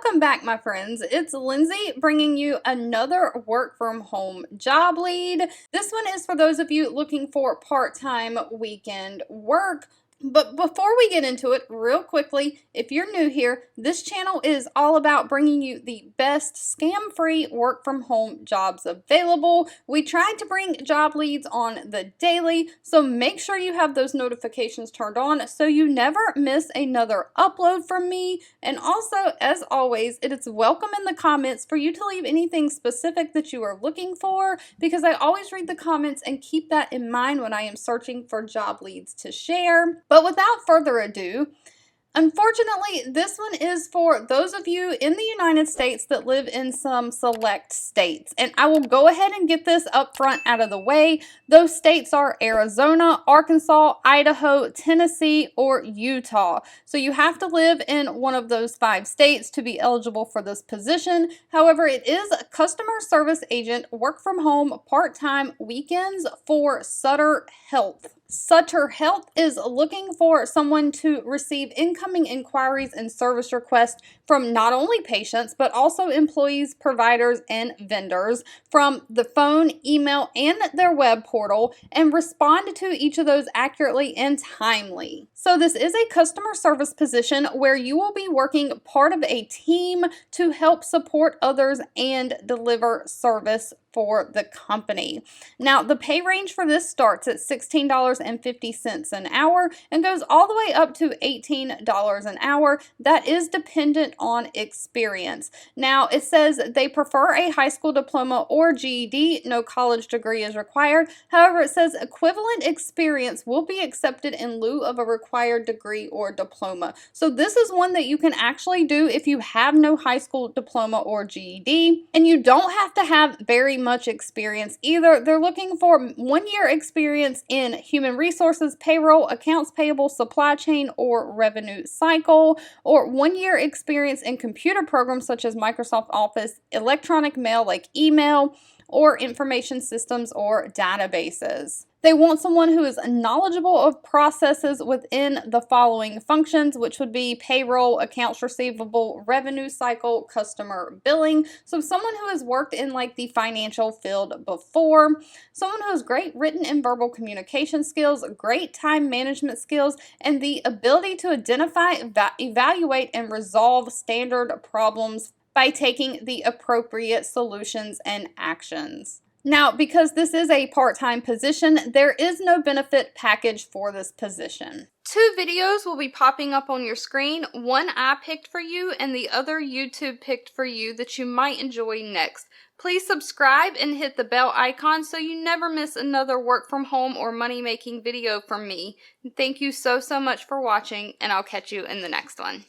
Welcome back, my friends. It's Lindsay bringing you another work from home job lead. This one is for those of you looking for part-time weekend work. But before we get into it, real quickly, if you're new here, this channel is all about bringing you the best scam-free work from home jobs available. We try to bring job leads on the daily, so make sure you have those notifications turned on so you never miss another upload from me. And also, as always, it is welcome in the comments for you to leave anything specific that you are looking for, because I always read the comments and keep that in mind when I am searching for job leads to share. But without further ado, unfortunately, this one is for those of you in the United States that live in some select states. And I will go ahead and get this up front out of the way. Those states are Arizona, Arkansas, Idaho, Tennessee, or Utah. So you have to live in one of those 5 states to be eligible for this position. However, it is a customer service agent, work from home, part-time weekends for Sutter Health. Sutter Health is looking for someone to receive incoming inquiries and service requests from not only patients, but also employees, providers, and vendors from the phone, email, and their web portal, and respond to each of those accurately and timely. So this is a customer service position where you will be working part of a team to help support others and deliver service for the company. Now, the pay range for this starts at $16.50 an hour and goes all the way up to $18 an hour. That is dependent on experience. Now, it says they prefer a high school diploma or GED. No college degree is required. However, it says equivalent experience will be accepted in lieu of a required degree or diploma. So this is one that you can actually do if you have no high school diploma or GED, and you don't have to have very much experience either. They're looking for 1 year experience in human resources, payroll, accounts payable, supply chain, or revenue cycle, or 1 year experience in computer programs such as Microsoft Office, electronic mail like email, or information systems or databases. They want someone who is knowledgeable of processes within the following functions, which would be payroll, accounts receivable, revenue cycle, customer billing. So someone who has worked in like the financial field before, someone who has great written and verbal communication skills, great time management skills, and the ability to identify, evaluate, and resolve standard problems by taking the appropriate solutions and actions. Now, because this is a part-time position, there is no benefit package for this position. 2 videos will be popping up on your screen. One I picked for you and the other YouTube picked for you that you might enjoy next. Please subscribe and hit the bell icon so you never miss another work from home or money making video from me. Thank you so much for watching, and I'll catch you in the next one.